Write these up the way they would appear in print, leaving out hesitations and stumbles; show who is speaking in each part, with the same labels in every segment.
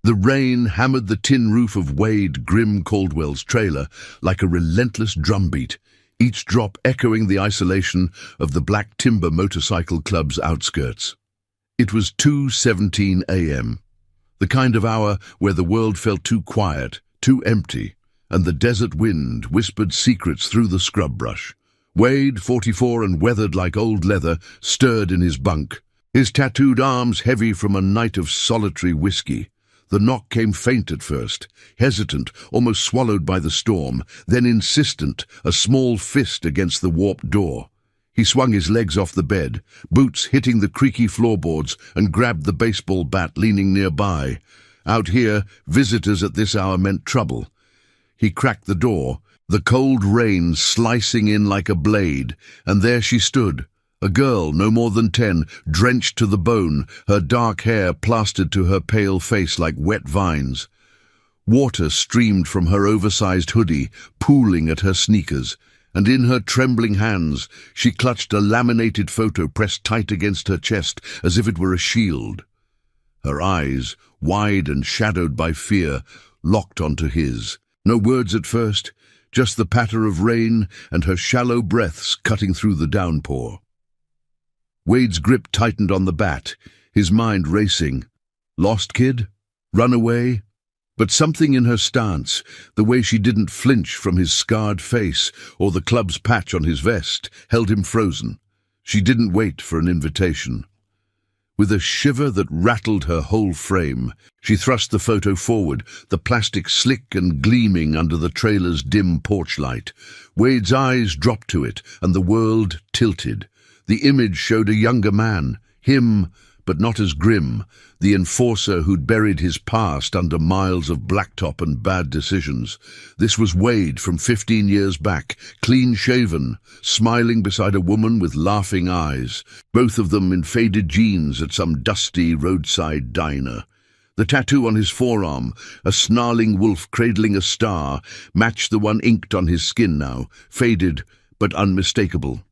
Speaker 1: The rain hammered the tin roof of Wade Grim Caldwell's trailer like a relentless drumbeat, each drop echoing the isolation of the Black Timber Motorcycle Club's outskirts. It was 2:17 a.m., the kind of hour where the world felt too quiet, too empty, and the desert wind whispered secrets through the scrub brush. Wade, 44 and weathered like old leather, stirred in his bunk, his tattooed arms heavy from a night of solitary whiskey. The knock came faint at first, hesitant, almost swallowed by the storm, then insistent, a small fist against the warped door. He swung his legs off the bed, boots hitting the creaky floorboards, and grabbed the baseball bat leaning nearby. Out here, visitors at this hour meant trouble. He cracked the door, the cold rain slicing in like a blade, and there she stood, a girl no more than 10, drenched to the bone, her dark hair plastered to her pale face like wet vines. Water streamed from her oversized hoodie, pooling at her sneakers, and in her trembling hands she clutched a laminated photo pressed tight against her chest as if it were a shield. Her eyes, wide and shadowed by fear, locked onto his. No words at first, just the patter of rain and her shallow breaths cutting through the downpour. Wade's grip tightened on the bat, his mind racing. Lost kid? Runaway? But something in her stance, the way she didn't flinch from his scarred face or the club's patch on his vest, held him frozen. She didn't wait for an invitation. With a shiver that rattled her whole frame, she thrust the photo forward, the plastic slick and gleaming under the trailer's dim porch light. Wade's eyes dropped to it, and the world tilted. The image showed a younger man, him, but not as grim, the enforcer who'd buried his past under miles of blacktop and bad decisions. This was Wade from 15 years back, clean-shaven, smiling beside a woman with laughing eyes, both of them in faded jeans at some dusty roadside diner. The tattoo on his forearm, a snarling wolf cradling a star, matched the one inked on his skin now, faded but unmistakable.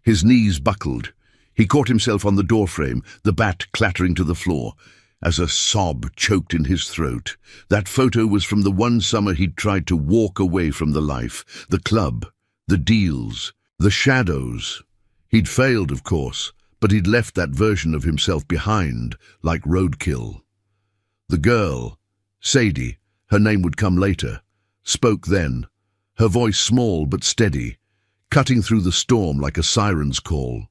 Speaker 1: His knees buckled. He caught himself on the doorframe, the bat clattering to the floor, as a sob choked in his throat. That photo was from the one summer he'd tried to walk away from the life, the club, the deals, the shadows. He'd failed, of course, but he'd left that version of himself behind, like roadkill. The girl, Sadie, her name would come later, spoke then, her voice small but steady, cutting through the storm like a siren's call.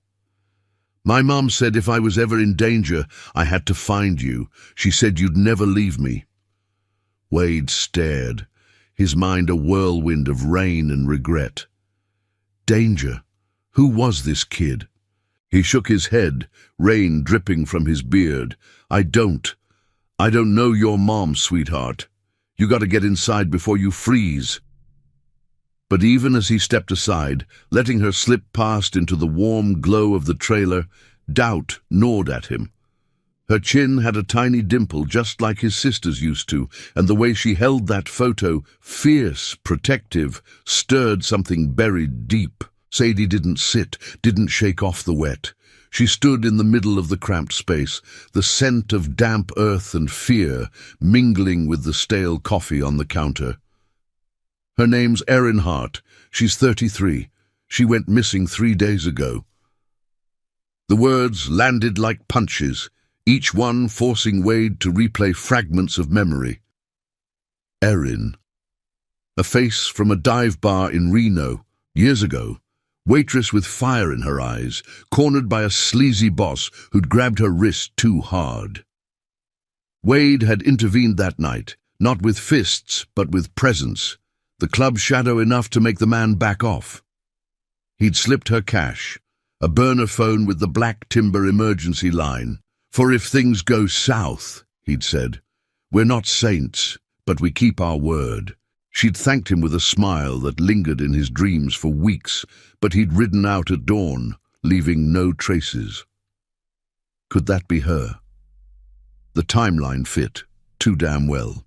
Speaker 1: My mom said if I was ever in danger, I had to find you. She said you'd never leave me. Wade stared, his mind a whirlwind of rain and regret. Danger? Who was this kid? He shook his head, rain dripping from his beard. I don't know your mom, sweetheart. You gotta get inside before you freeze. But even as he stepped aside, letting her slip past into the warm glow of the trailer, doubt gnawed at him. Her chin had a tiny dimple just like his sister's used to, and the way she held that photo, fierce, protective, stirred something buried deep. Sadie didn't sit, didn't shake off the wet. She stood in the middle of the cramped space, the scent of damp earth and fear mingling with the stale coffee on the counter. Her name's Erin Hart. She's 33. She went missing 3 days ago. The words landed like punches, each one forcing Wade to replay fragments of memory. Erin. A face from a dive bar in Reno, years ago. Waitress with fire in her eyes, cornered by a sleazy boss who'd grabbed her wrist too hard. Wade had intervened that night, not with fists, but with presence. The club shadow enough to make the man back off. He'd slipped her cash, a burner phone with the Black Timber emergency line. For if things go south, he'd said, we're not saints, but we keep our word. She'd thanked him with a smile that lingered in his dreams for weeks, but he'd ridden out at dawn, leaving no traces. Could that be her? The timeline fit too damn well.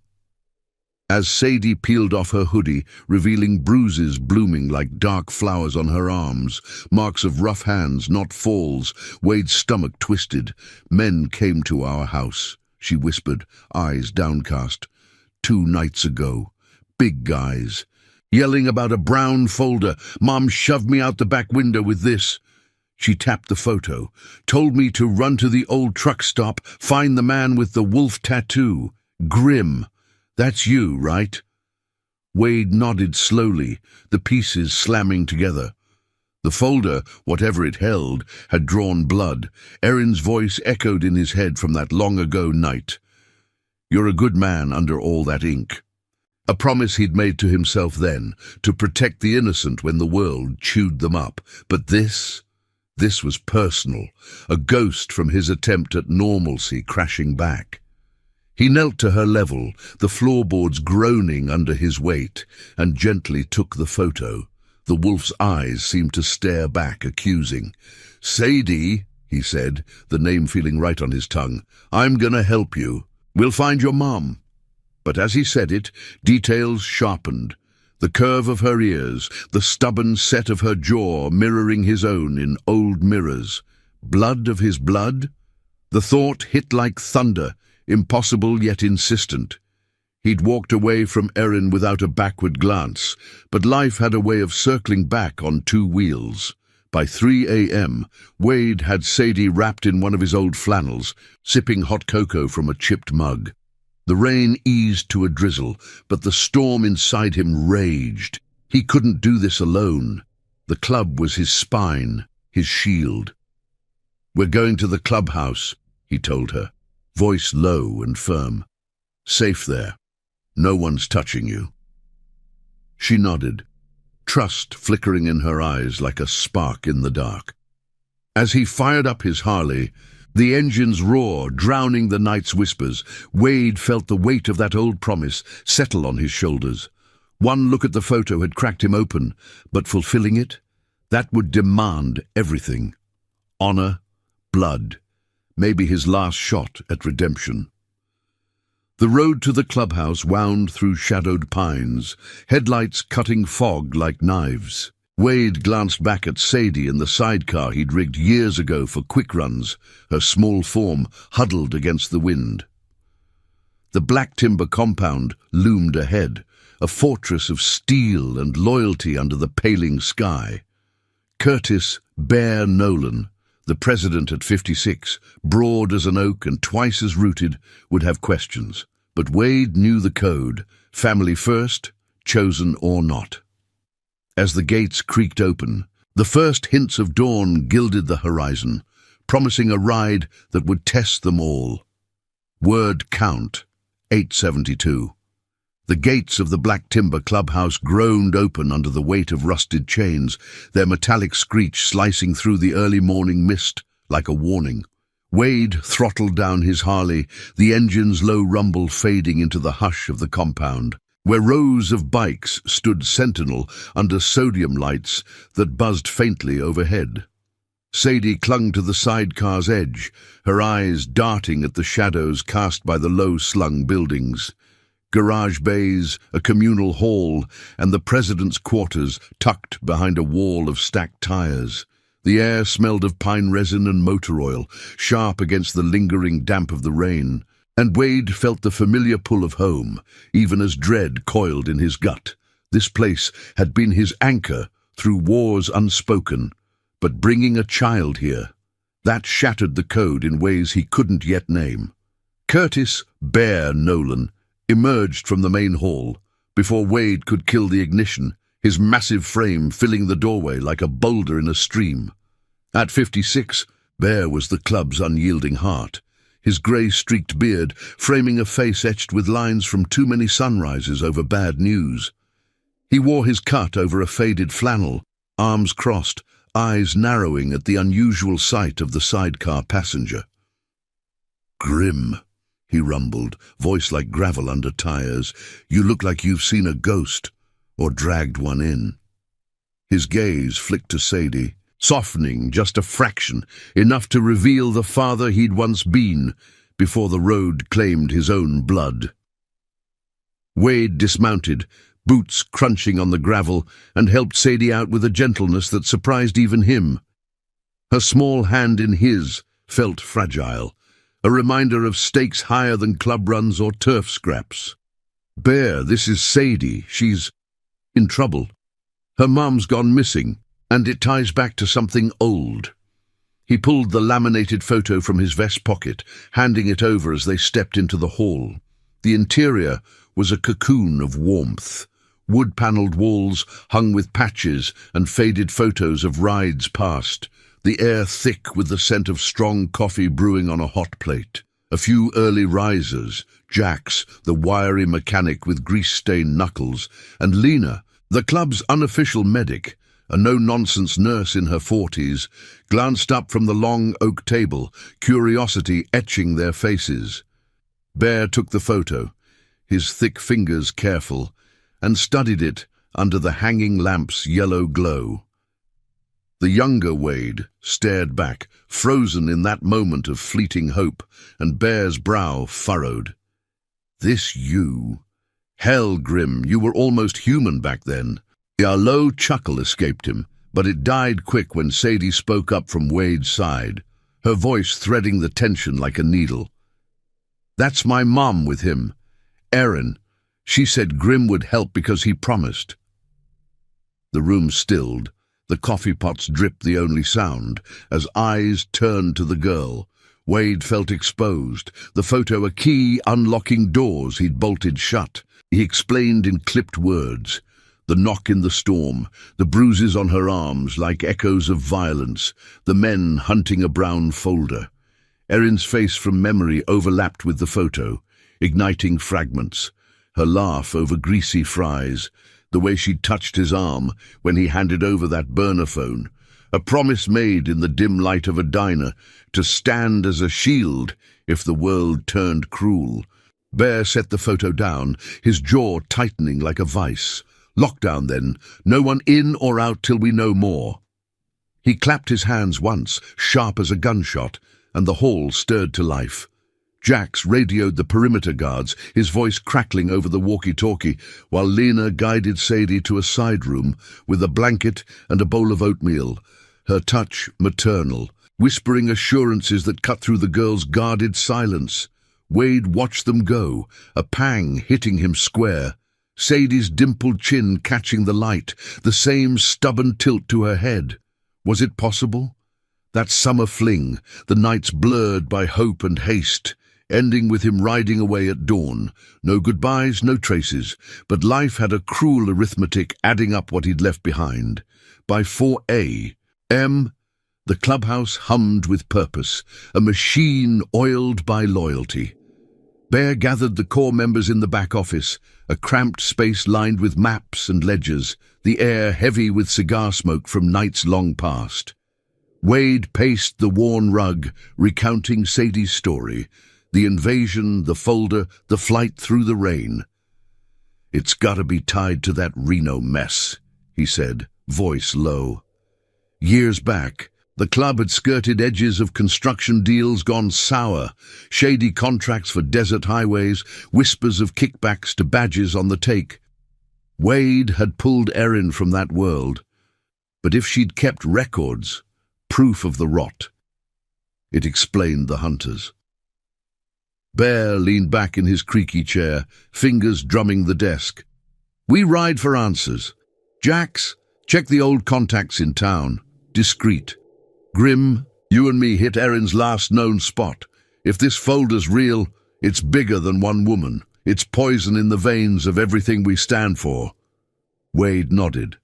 Speaker 1: As Sadie peeled off her hoodie, revealing bruises blooming like dark flowers on her arms, marks of rough hands, not falls, Wade's stomach twisted. Men came to our house. she whispered, eyes downcast. 2 nights ago. Big guys. Yelling about a brown folder. Mom shoved me out the back window with this. She tapped the photo, told me to run to the old truck stop, find the man with the wolf tattoo. Grim. That's you, right? Wade nodded slowly, the pieces slamming together. The folder, whatever it held, had drawn blood. Erin's voice echoed in his head from that long-ago night. You're a good man under all that ink. A promise he'd made to himself then, to protect the innocent when the world chewed them up. But this was personal, a ghost from his attempt at normalcy crashing back. He knelt to her level, the floorboards groaning under his weight, and gently took the photo. The wolf's eyes seemed to stare back, accusing. Sadie, he said, the name feeling right on his tongue, I'm gonna help you. We'll find your mom. But as he said it, details sharpened. The curve of her ears, the stubborn set of her jaw mirroring his own in old mirrors. Blood of his blood? The thought hit like thunder, impossible yet insistent. He'd walked away from Erin without a backward glance, but life had a way of circling back on 2 wheels. By 3 a.m., Wade had Sadie wrapped in one of his old flannels, sipping hot cocoa from a chipped mug. The rain eased to a drizzle, but the storm inside him raged. He couldn't do this alone. The club was his spine, his shield. We're going to the clubhouse, he told her, voice low and firm. Safe there. No one's touching you. She nodded, trust flickering in her eyes like a spark in the dark. As he fired up his Harley, the engine's roar drowning the night's whispers, Wade felt the weight of that old promise settle on his shoulders. One look at the photo had cracked him open, but fulfilling it, that would demand everything. Honor, blood, maybe his last shot at redemption. The road to the clubhouse wound through shadowed pines, headlights cutting fog like knives. Wade glanced back at Sadie in the sidecar he'd rigged years ago for quick runs, her small form huddled against the wind. The black timber compound loomed ahead, a fortress of steel and loyalty under the paling sky. Curtis Bear Nolan, the president at 56, broad as an oak and twice as rooted, would have questions. But Wade knew the code, family first, chosen or not. As the gates creaked open, the first hints of dawn gilded the horizon, promising a ride that would test them all. Word count, 872. The gates of the Black Timber clubhouse groaned open under the weight of rusted chains, their metallic screech slicing through the early morning mist like a warning. Wade throttled down his Harley, the engine's low rumble fading into the hush of the compound, where rows of bikes stood sentinel under sodium lights that buzzed faintly overhead. Sadie clung to the sidecar's edge, her eyes darting at the shadows cast by the low-slung buildings. Garage bays, a communal hall, and the president's quarters tucked behind a wall of stacked tires. The air smelled of pine resin and motor oil, sharp against the lingering damp of the rain, and Wade felt the familiar pull of home, even as dread coiled in his gut. This place had been his anchor through wars unspoken, but bringing a child here, that shattered the code in ways he couldn't yet name. Curtis Bear Nolan emerged from the main hall before Wade could kill the ignition, his massive frame filling the doorway like a boulder in a stream. At 56, Bear was the club's unyielding heart, his grey-streaked beard framing a face etched with lines from too many sunrises over bad news. He wore his cut over a faded flannel, arms crossed, eyes narrowing at the unusual sight of the sidecar passenger. Grim, he rumbled, voice like gravel under tires. You look like you've seen a ghost, or dragged one in. His gaze flicked to Sadie, softening just a fraction, enough to reveal the father he'd once been, before the road claimed his own blood. Wade dismounted, boots crunching on the gravel, and helped Sadie out with a gentleness that surprised even him. Her small hand in his felt fragile, a reminder of stakes higher than club runs or turf scraps. "Bear, this is Sadie. She's in trouble. Her mum's gone missing, and it ties back to something old." He pulled the laminated photo from his vest pocket, handing it over as they stepped into the hall. The interior was a cocoon of warmth. Wood-panelled walls hung with patches and faded photos of rides past, the air thick with the scent of strong coffee brewing on a hot plate. A few early risers, Jax, the wiry mechanic with grease-stained knuckles, and Lena, the club's unofficial medic, a no-nonsense nurse in her 40s, glanced up from the long oak table, curiosity etching their faces. Bear took the photo, his thick fingers careful, and studied it under the hanging lamp's yellow glow. The younger Wade stared back, frozen in that moment of fleeting hope, and Bear's brow furrowed. "This you? Hell, Grim, you were almost human back then." A low chuckle escaped him, but it died quick when Sadie spoke up from Wade's side, her voice threading the tension like a needle. "That's my mom with him. Erin. She said Grim would help because he promised." The room stilled, the coffee pots dripped the only sound, as eyes turned to the girl. Wade felt exposed, the photo a key unlocking doors he'd bolted shut. He explained in clipped words. The knock in the storm, the bruises on her arms like echoes of violence, the men hunting a brown folder. Erin's face from memory overlapped with the photo, igniting fragments. Her laugh over greasy fries, the way she touched his arm when he handed over that burner phone, a promise made in the dim light of a diner to stand as a shield if the world turned cruel. Bear set the photo down, his jaw tightening like a vice. "Lockdown then, no one in or out till we know more." He clapped his hands once, sharp as a gunshot, and the hall stirred to life. Jax radioed the perimeter guards, his voice crackling over the walkie-talkie, while Lena guided Sadie to a side room with a blanket and a bowl of oatmeal, her touch maternal, whispering assurances that cut through the girl's guarded silence. Wade watched them go, a pang hitting him square. Sadie's dimpled chin catching the light, the same stubborn tilt to her head. Was it possible? That summer fling, the nights blurred by hope and haste, ending with him riding away at dawn. No goodbyes, no traces, but life had a cruel arithmetic adding up what he'd left behind. By 4 a.m., the clubhouse hummed with purpose, a machine oiled by loyalty. Bear gathered the core members in the back office, a cramped space lined with maps and ledgers, the air heavy with cigar smoke from nights long past. Wade paced the worn rug, recounting Sadie's story, the invasion, the folder, the flight through the rain. "It's gotta be tied to that Reno mess," he said, voice low. Years back, the club had skirted edges of construction deals gone sour, shady contracts for desert highways, whispers of kickbacks to badges on the take. Wade had pulled Erin from that world, but if she'd kept records, proof of the rot, it explained the hunters. Bear leaned back in his creaky chair, fingers drumming the desk. "We ride for answers. Jax, check the old contacts in town. Discreet. Grim, you and me hit Erin's last known spot. If this folder's real, it's bigger than one woman. It's poison in the veins of everything we stand for." Wade nodded,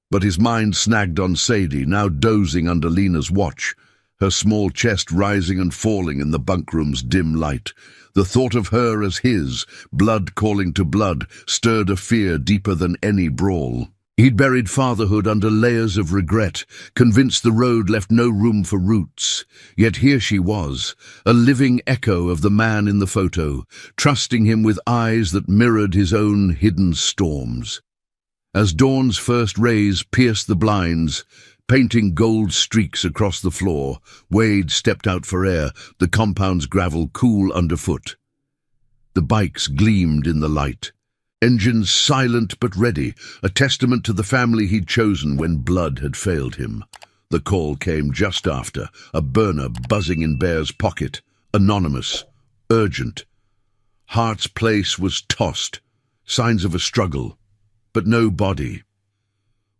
Speaker 1: but his mind snagged on Sadie, now dozing under Lena's watch, her small chest rising and falling in the bunkroom's dim light. The thought of her as his, blood calling to blood, stirred a fear deeper than any brawl. He'd buried fatherhood under layers of regret, convinced the road left no room for roots. Yet here she was, a living echo of the man in the photo, trusting him with eyes that mirrored his own hidden storms. As dawn's first rays pierced the blinds, painting gold streaks across the floor, Wade stepped out for air, the compound's gravel cool underfoot. The bikes gleamed in the light. Engines silent but ready, a testament to the family he'd chosen when blood had failed him. The call came just after, a burner buzzing in Bear's pocket. Anonymous. Urgent. Hart's place was tossed. Signs of a struggle. But no body.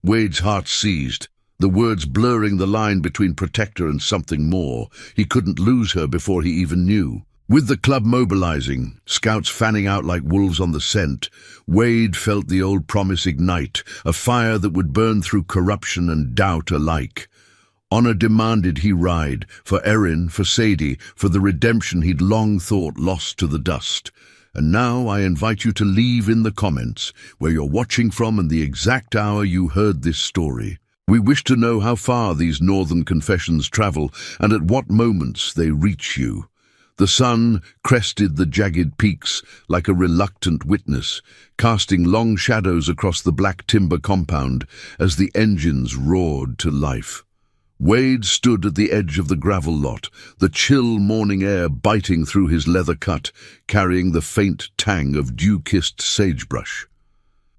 Speaker 1: Wade's heart seized, the words blurring the line between protector and something more. He couldn't lose her before he even knew. With the club mobilizing, scouts fanning out like wolves on the scent, Wade felt the old promise ignite, a fire that would burn through corruption and doubt alike. Honor demanded he ride, for Erin, for Sadie, for the redemption he'd long thought lost to the dust. And now I invite you to leave in the comments where you're watching from and the exact hour you heard this story. We wish to know how far these northern confessions travel and at what moments they reach you. The sun crested the jagged peaks like a reluctant witness, casting long shadows across the black timber compound as the engines roared to life. Wade stood at the edge of the gravel lot, the chill morning air biting through his leather cut, carrying the faint tang of dew-kissed sagebrush.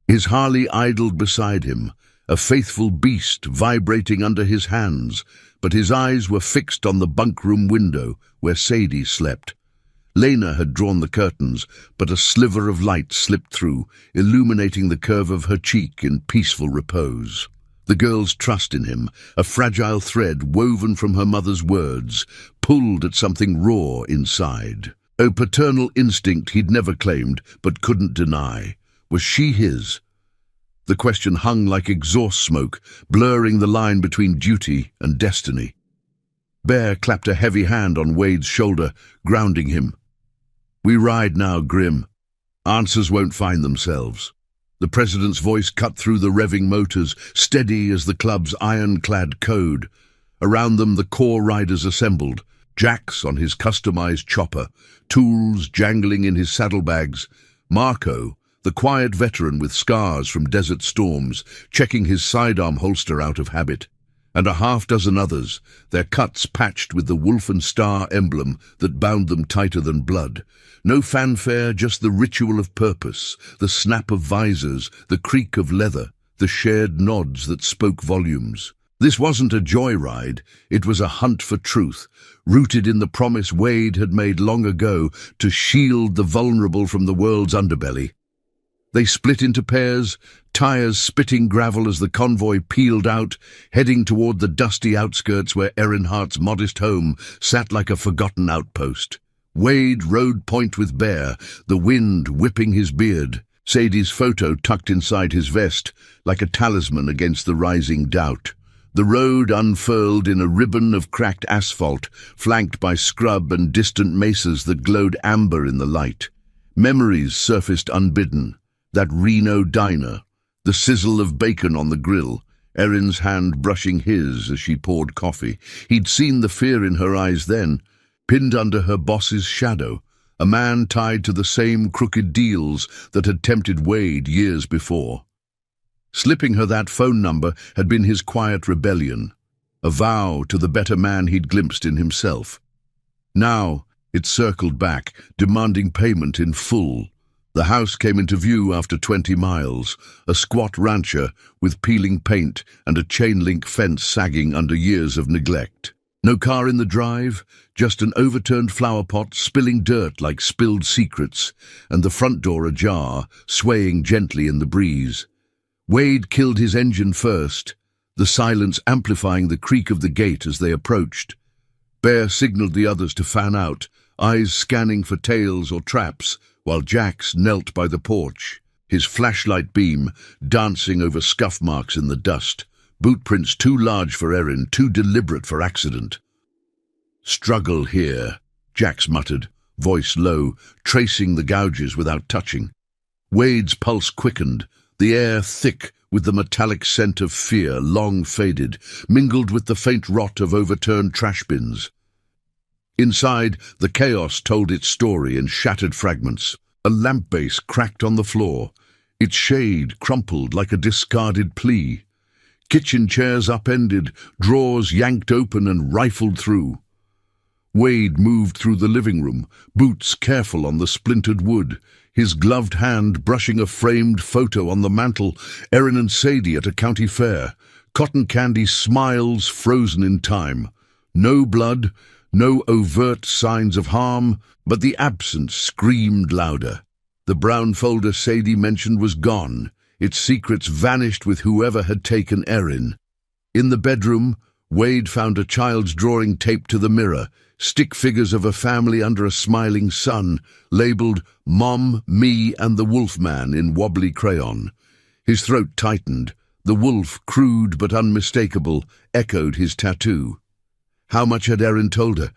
Speaker 1: His Harley idled beside him, a faithful beast vibrating under his hands, but his eyes were fixed on the bunk-room window where Sadie slept. Lena had drawn the curtains, but a sliver of light slipped through, illuminating the curve of her cheek in peaceful repose. The girl's trust in him, a fragile thread woven from her mother's words, pulled at something raw inside. A paternal instinct he'd never claimed, but couldn't deny. Was she his? The question hung like exhaust smoke, blurring the line between duty and destiny. Bear clapped a heavy hand on Wade's shoulder, grounding him. We ride now, Grim. Answers won't find themselves. The president's voice cut through the revving motors, steady as the club's ironclad code. Around them the core riders assembled, Jax on his customized chopper, tools jangling in his saddlebags. Marco, the quiet veteran with scars from desert storms, checking his sidearm holster out of habit. And a half-dozen others, their cuts patched with the wolf and star emblem that bound them tighter than blood. No fanfare, just the ritual of purpose, the snap of visors, the creak of leather, the shared nods that spoke volumes. This wasn't a joyride, it was a hunt for truth, rooted in the promise Wade had made long ago to shield the vulnerable from the world's underbelly. They split into pairs, tires spitting gravel as the convoy peeled out, heading toward the dusty outskirts where Erin Hart's modest home sat like a forgotten outpost. Wade rode point with Bear, the wind whipping his beard, Sadie's photo tucked inside his vest, like a talisman against the rising doubt. The road unfurled in a ribbon of cracked asphalt, flanked by scrub and distant mesas that glowed amber in the light. Memories surfaced unbidden. That Reno diner, the sizzle of bacon on the grill, Erin's hand brushing his as she poured coffee. He'd seen the fear in her eyes then, pinned under her boss's shadow, a man tied to the same crooked deals that had tempted Wade years before. Slipping her that phone number had been his quiet rebellion, a vow to the better man he'd glimpsed in himself. Now it circled back, demanding payment in full. The house came into view after 20 miles, a squat rancher with peeling paint and a chain-link fence sagging under years of neglect. No car in the drive, just an overturned flower pot spilling dirt like spilled secrets, and the front door ajar, swaying gently in the breeze. Wade killed his engine first, the silence amplifying the creak of the gate as they approached. Bear signaled the others to fan out, eyes scanning for tails or traps, while Jax knelt by the porch, his flashlight beam dancing over scuff marks in the dust, bootprints too large for Erin, too deliberate for accident. Struggle here, Jax muttered, voice low, tracing the gouges without touching. Wade's pulse quickened, the air thick with the metallic scent of fear, long faded, mingled with the faint rot of overturned trash bins. Inside, the chaos told its story in shattered fragments. A lamp base cracked on the floor, its shade crumpled like a discarded plea. Kitchen chairs upended, drawers yanked open and rifled through. Wade moved through the living room, boots careful on the splintered wood, his gloved hand brushing a framed photo on the mantel, Erin and Sadie at a county fair, cotton candy smiles frozen in time. No blood, No overt signs of harm, but the absence screamed louder. The brown folder Sadie mentioned was gone. Its secrets vanished with whoever had taken Erin. In the bedroom, Wade found a child's drawing taped to the mirror, stick figures of a family under a smiling sun, labeled Mom, Me, and the Wolfman in wobbly crayon. His throat tightened. The wolf, crude but unmistakable, echoed his tattoo. How much had Erin told her?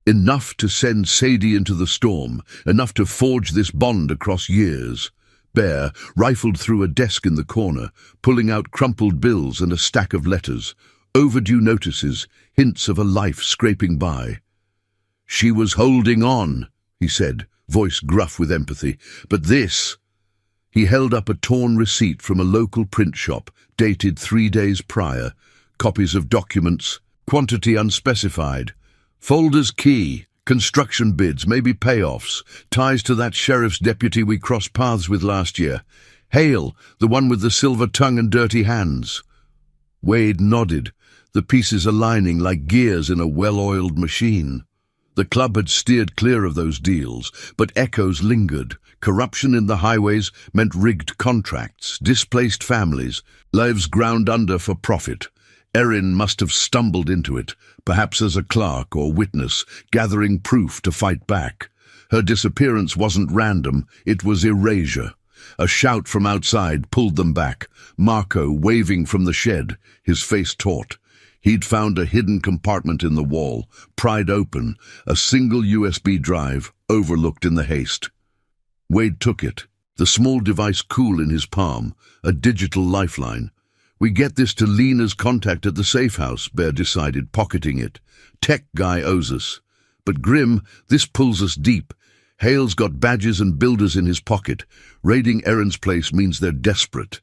Speaker 1: Enough to send Sadie into the storm, enough to forge this bond across years. Bear rifled through a desk in the corner, pulling out crumpled bills and a stack of letters, overdue notices, hints of a life scraping by. "She was holding on," he said, voice gruff with empathy. "But this—" He held up a torn receipt from a local print shop, dated 3 days prior, copies of documents, quantity unspecified, folders key, construction bids, maybe payoffs, ties to that sheriff's deputy we crossed paths with last year. Hale, the one with the silver tongue and dirty hands. Wade nodded, the pieces aligning like gears in a well-oiled machine. The club had steered clear of those deals, but echoes lingered. Corruption in the highways meant rigged contracts, displaced families, lives ground under for profit. Erin must have stumbled into it, perhaps as a clerk or witness, gathering proof to fight back. Her disappearance wasn't random, it was erasure. A shout from outside pulled them back, Marco waving from the shed, his face taut. He'd found a hidden compartment in the wall, pried open, a single USB drive, overlooked in the haste. Wade took it, the small device cool in his palm, a digital lifeline. "We get this to Lena's contact at the safe house," Bear decided, pocketing it. "Tech guy owes us. But Grim, this pulls us deep. Hale's got badges and builders in his pocket. Raiding Erin's place means they're desperate."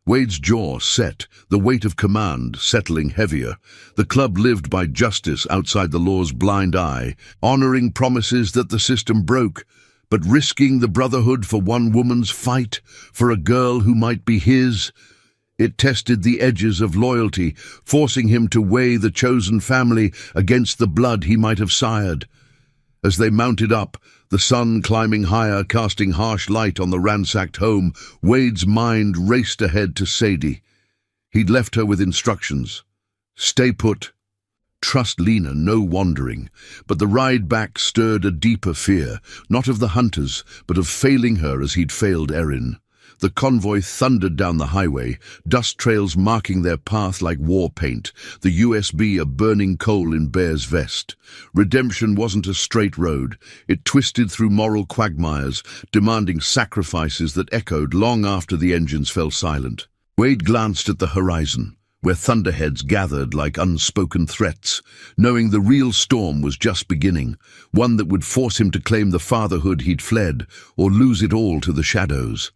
Speaker 1: Wade's jaw set, the weight of command settling heavier. The club lived by justice outside the law's blind eye, honoring promises that the system broke, but risking the brotherhood for one woman's fight, for a girl who might be his. It tested the edges of loyalty, forcing him to weigh the chosen family against the blood he might have sired. As they mounted up, the sun climbing higher, casting harsh light on the ransacked home, Wade's mind raced ahead to Sadie. He'd left her with instructions. Stay put. Trust Lena, no wandering. But the ride back stirred a deeper fear, not of the hunters, but of failing her as he'd failed Erin. The convoy thundered down the highway, dust trails marking their path like war paint, the USB a burning coal in Bear's vest. Redemption wasn't a straight road. It twisted through moral quagmires, demanding sacrifices that echoed long after the engines fell silent. Wade glanced at the horizon, where thunderheads gathered like unspoken threats, knowing the real storm was just beginning, one that would force him to claim the fatherhood he'd fled, or lose it all to the shadows.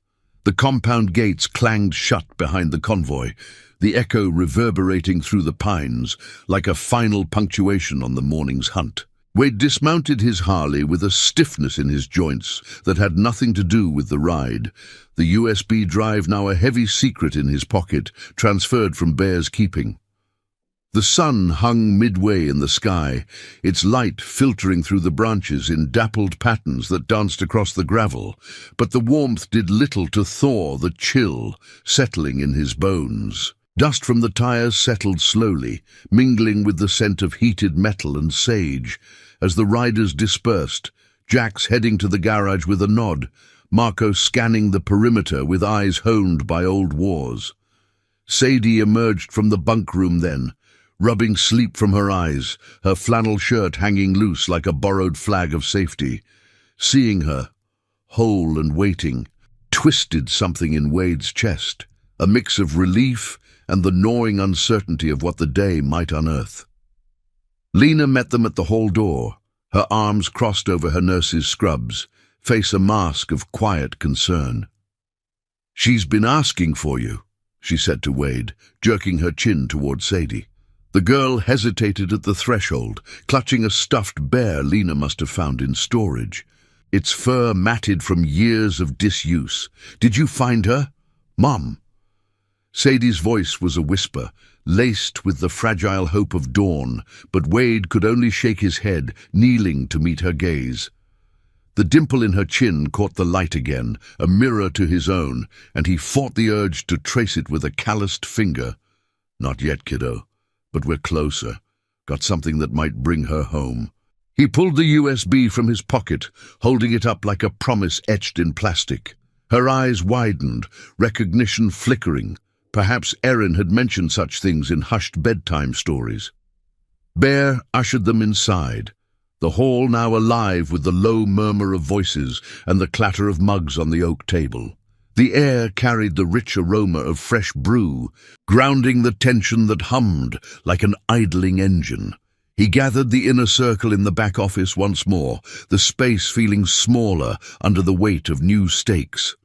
Speaker 1: The compound gates clanged shut behind the convoy, the echo reverberating through the pines like a final punctuation on the morning's hunt. Wade dismounted his Harley with a stiffness in his joints that had nothing to do with the ride, the USB drive now a heavy secret in his pocket, transferred from Bear's keeping. The sun hung midway in the sky, its light filtering through the branches in dappled patterns that danced across the gravel, but the warmth did little to thaw the chill settling in his bones. Dust from the tires settled slowly, mingling with the scent of heated metal and sage. As the riders dispersed, Jax heading to the garage with a nod, Marco scanning the perimeter with eyes honed by old wars. Sadie emerged from the bunk room then, rubbing sleep from her eyes, her flannel shirt hanging loose like a borrowed flag of safety. Seeing her, whole and waiting, twisted something in Wade's chest, a mix of relief and the gnawing uncertainty of what the day might unearth. Lena met them at the hall door, her arms crossed over her nurse's scrubs, face a mask of quiet concern. "She's been asking for you," she said to Wade, jerking her chin toward Sadie. The girl hesitated at the threshold, clutching a stuffed bear Lena must have found in storage. Its fur matted from years of disuse. "Did you find her? Mom?" Sadie's voice was a whisper, laced with the fragile hope of dawn, but Wade could only shake his head, kneeling to meet her gaze. The dimple in her chin caught the light again, a mirror to his own, and he fought the urge to trace it with a calloused finger. "Not yet, kiddo, but we're closer. Got something that might bring her home." He pulled the USB from his pocket, holding it up like a promise etched in plastic. Her eyes widened, recognition flickering. Perhaps Erin had mentioned such things in hushed bedtime stories. Bear ushered them inside, the hall now alive with the low murmur of voices and the clatter of mugs on the oak table. The air carried the rich aroma of fresh brew, grounding the tension that hummed like an idling engine. He gathered the inner circle in the back office once more, the space feeling smaller under the weight of new stakes.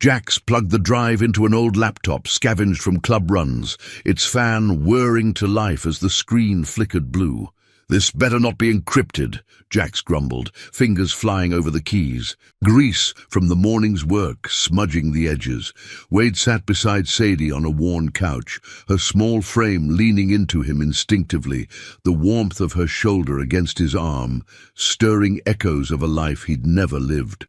Speaker 1: Jax plugged the drive into an old laptop scavenged from club runs, its fan whirring to life as the screen flickered blue. "This better not be encrypted," Jax grumbled, fingers flying over the keys. Grease from the morning's work smudging the edges. Wade sat beside Sadie on a worn couch, her small frame leaning into him instinctively, the warmth of her shoulder against his arm, stirring echoes of a life he'd never lived.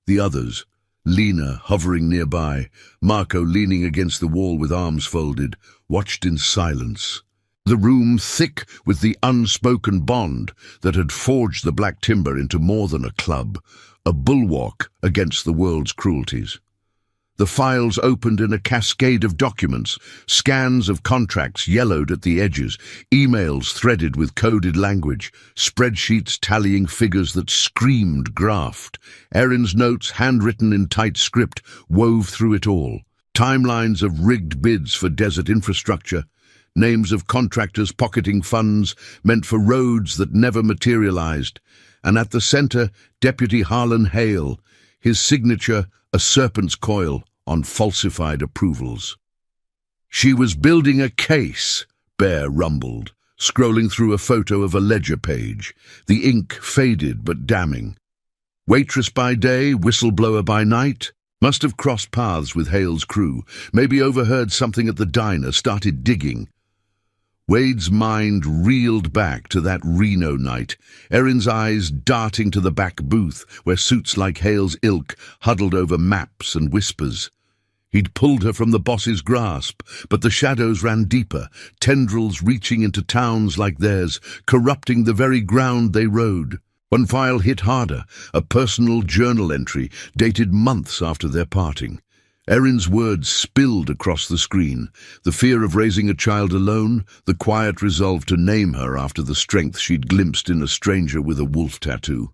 Speaker 1: The others, Lena hovering nearby, Marco leaning against the wall with arms folded, watched in silence. The room thick with the unspoken bond that had forged the Black Timber into more than a club, a bulwark against the world's cruelties. The files opened in a cascade of documents, scans of contracts yellowed at the edges, emails threaded with coded language, spreadsheets tallying figures that screamed graft. Erin's notes, handwritten in tight script, wove through it all. Timelines of rigged bids for desert infrastructure, names of contractors pocketing funds meant for roads that never materialized, and at the center, Deputy Harlan Hale, his signature a serpent's coil on falsified approvals. "She was building a case," Bear rumbled, scrolling through a photo of a ledger page, the ink faded but damning. Waitress by day, whistleblower by night. Must have crossed paths with Hale's crew, maybe overheard something at the diner, started digging. Wade's mind reeled back to that Reno night, Erin's eyes darting to the back booth where suits like Hale's ilk huddled over maps and whispers. He'd pulled her from the boss's grasp, but the shadows ran deeper, tendrils reaching into towns like theirs, corrupting the very ground they rode. One file hit harder, a personal journal entry dated months after their parting. Erin's words spilled across the screen, the fear of raising a child alone, the quiet resolve to name her after the strength she'd glimpsed in a stranger with a wolf tattoo.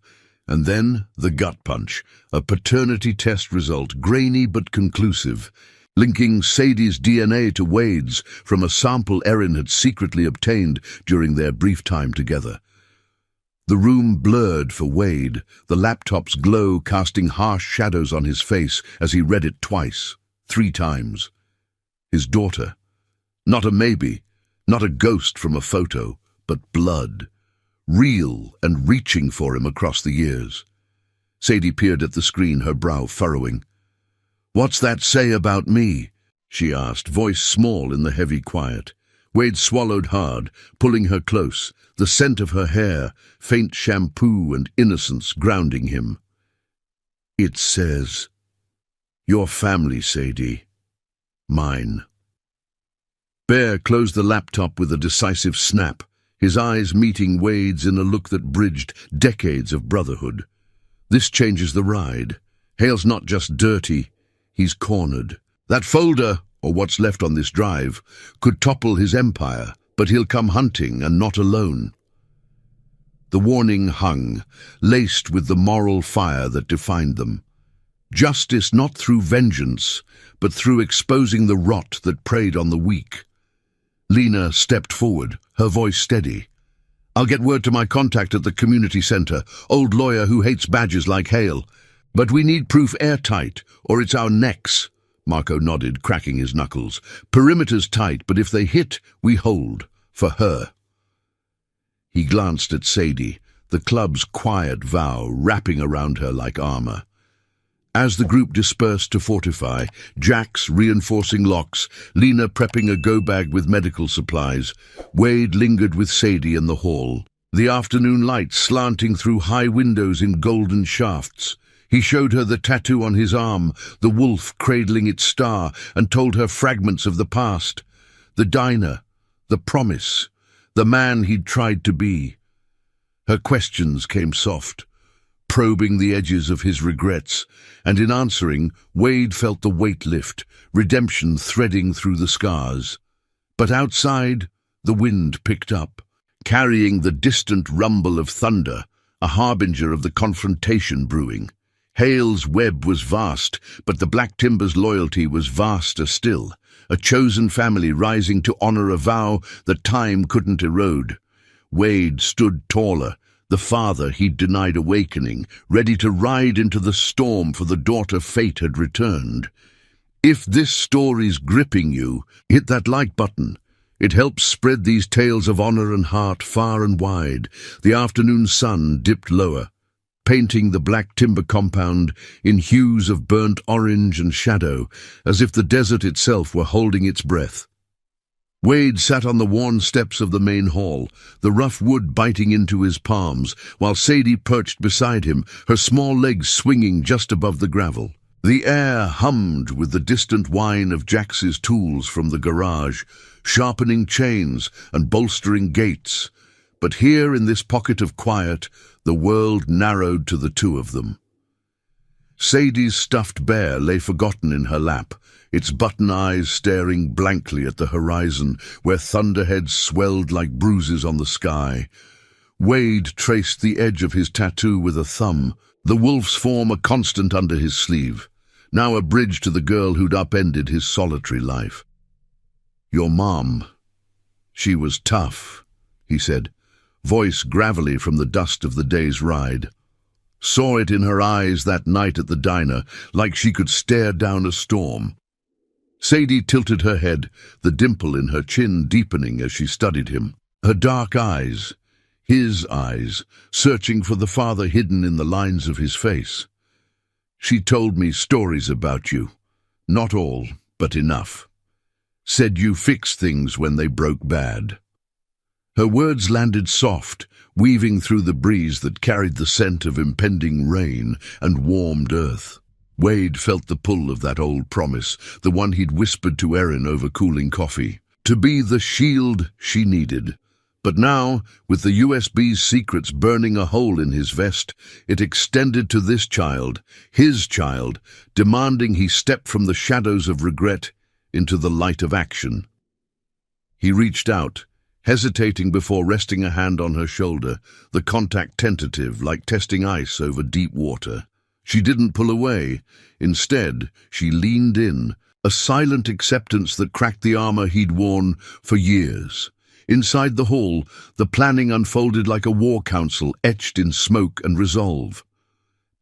Speaker 1: And then the gut punch, a paternity test result, grainy but conclusive, linking Sadie's DNA to Wade's from a sample Erin had secretly obtained during their brief time together. The room blurred for Wade, the laptop's glow casting harsh shadows on his face as he read it twice, 3 times. His daughter. Not a maybe, not a ghost from a photo, but blood. Real and reaching for him across the years. Sadie peered at the screen, her brow furrowing. "What's that say about me?" she asked, voice small in the heavy quiet. Wade swallowed hard, pulling her close, the scent of her hair, faint shampoo and innocence grounding him. "It says, your family, Sadie. Mine." Bear closed the laptop with a decisive snap, his eyes meeting Wade's in a look that bridged decades of brotherhood. "This changes the ride. Hale's not just dirty, he's cornered. That folder, or what's left on this drive, could topple his empire, but he'll come hunting and not alone." The warning hung, laced with the moral fire that defined them. Justice not through vengeance, but through exposing the rot that preyed on the weak. Lena stepped forward, her voice steady. "I'll get word to my contact at the community center, old lawyer who hates badges like Hale. But we need proof airtight, or it's our necks." Marco nodded, cracking his knuckles. "Perimeter's tight, but if they hit, we hold. For her." He glanced at Sadie, the club's quiet vow wrapping around her like armor. As the group dispersed to fortify, Jax reinforcing locks, Lena prepping a go-bag with medical supplies, Wade lingered with Sadie in the hall. The afternoon light slanting through high windows in golden shafts. He showed her the tattoo on his arm, the wolf cradling its star, and told her fragments of the past. The diner, the promise, the man he'd tried to be. Her questions came soft, probing the edges of his regrets, and in answering, Wade felt the weight lift, redemption threading through the scars. But outside, the wind picked up, carrying the distant rumble of thunder, a harbinger of the confrontation brewing. Hale's web was vast, but the Black Timber's loyalty was vaster still, a chosen family rising to honor a vow that time couldn't erode. Wade stood taller, the father he'd denied awakening, ready to ride into the storm for the daughter fate had returned. If this story's gripping you, hit that like button. It helps spread these tales of honor and heart far and wide. The afternoon sun dipped lower, painting the Black Timber compound in hues of burnt orange and shadow, as if the desert itself were holding its breath. Wade sat on the worn steps of the main hall, the rough wood biting into his palms, while Sadie perched beside him, her small legs swinging just above the gravel. The air hummed with the distant whine of Jax's tools from the garage, sharpening chains and bolstering gates. But here in this pocket of quiet, the world narrowed to the two of them. Sadie's stuffed bear lay forgotten in her lap, its button eyes staring blankly at the horizon, where thunderheads swelled like bruises on the sky. Wade traced the edge of his tattoo with a thumb, the wolf's form a constant under his sleeve, now a bridge to the girl who'd upended his solitary life. "Your mom. She was tough," he said, voice gravelly from the dust of the day's ride. Saw it in her eyes that night at the diner, like she could stare down a storm. Sadie tilted her head, the dimple in her chin deepening as she studied him. Her dark eyes, his eyes, searching for the father hidden in the lines of his face. "She told me stories about you. Not all, but enough. Said you fixed things when they broke bad." Her words landed soft, weaving through the breeze that carried the scent of impending rain and warmed earth. Wade felt the pull of that old promise, the one he'd whispered to Erin over cooling coffee, to be the shield she needed. But now, with the USB's secrets burning a hole in his vest, it extended to this child, his child, demanding he step from the shadows of regret into the light of action. He reached out, hesitating before resting a hand on her shoulder, the contact tentative, like testing ice over deep water. She didn't pull away. Instead, she leaned in, a silent acceptance that cracked the armor he'd worn for years. Inside the hall, the planning unfolded like a war council etched in smoke and resolve.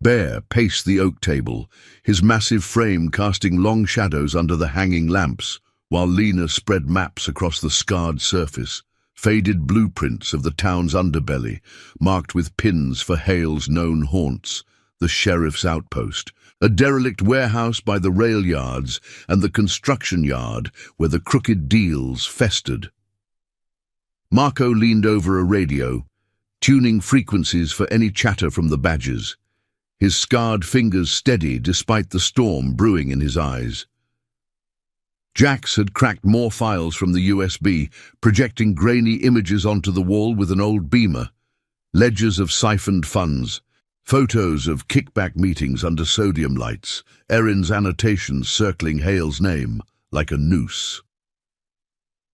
Speaker 1: Bear paced the oak table, his massive frame casting long shadows under the hanging lamps, while Lena spread maps across the scarred surface, faded blueprints of the town's underbelly, marked with pins for Hale's known haunts, the sheriff's outpost, a derelict warehouse by the rail yards, and the construction yard where the crooked deals festered. Marco leaned over a radio, tuning frequencies for any chatter from the badgers, his scarred fingers steady despite the storm brewing in his eyes. Jax had cracked more files from the USB, projecting grainy images onto the wall with an old beamer, ledgers of siphoned funds, photos of kickback meetings under sodium lights, Erin's annotations circling Hale's name like a noose.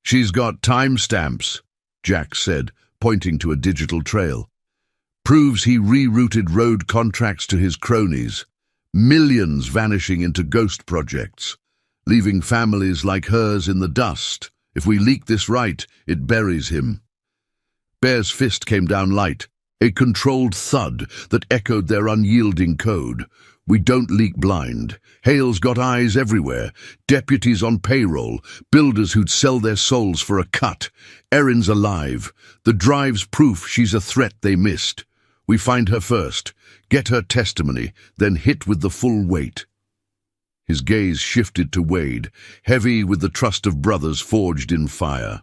Speaker 1: "She's got timestamps," Jax said, pointing to a digital trail. "Proves he rerouted road contracts to his cronies, millions vanishing into ghost projects, leaving families like hers in the dust. If we leak this right, it buries him." Bear's fist came down light, a controlled thud that echoed their unyielding code. "We don't leak blind. Hale's got eyes everywhere, deputies on payroll, builders who'd sell their souls for a cut. Erin's alive. The drive's proof she's a threat they missed. We find her first, get her testimony, then hit with the full weight. His gaze shifted to Wade, heavy with the trust of brothers forged in fire.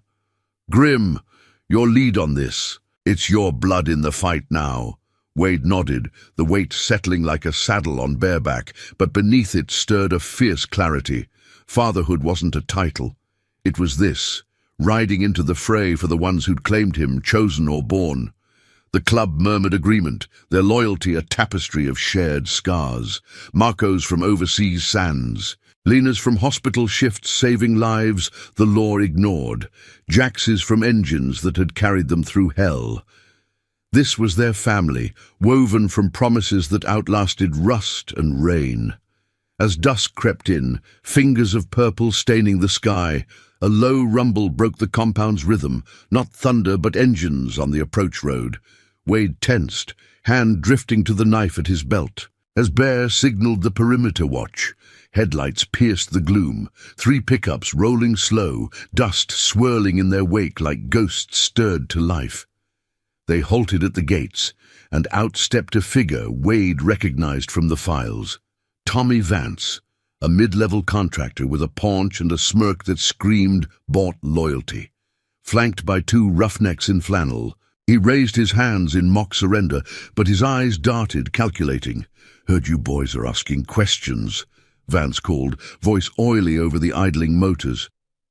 Speaker 1: Grim, your lead on this. It's your blood in the fight now. Wade nodded, the weight settling like a saddle on bareback, but beneath it stirred a fierce clarity. Fatherhood wasn't a title. It was this, riding into the fray for the ones who'd claimed him, chosen or born. The club murmured agreement, their loyalty a tapestry of shared scars. Marco's from overseas sands. Lena's from hospital shifts saving lives the law ignored. Jax's from engines that had carried them through hell. This was their family, woven from promises that outlasted rust and rain. As dusk crept in, fingers of purple staining the sky, a low rumble broke the compound's rhythm, not thunder but engines on the approach road. Wade tensed, hand drifting to the knife at his belt. As Bear signaled the perimeter watch, headlights pierced the gloom, 3 pickups rolling slow, dust swirling in their wake like ghosts stirred to life. They halted at the gates, and out stepped a figure Wade recognized from the files. Tommy Vance, a mid-level contractor with a paunch and a smirk that screamed bought loyalty. Flanked by 2 roughnecks in flannel, he raised his hands in mock surrender, but his eyes darted, calculating. "Heard you boys are asking questions," Vance called, voice oily over the idling motors.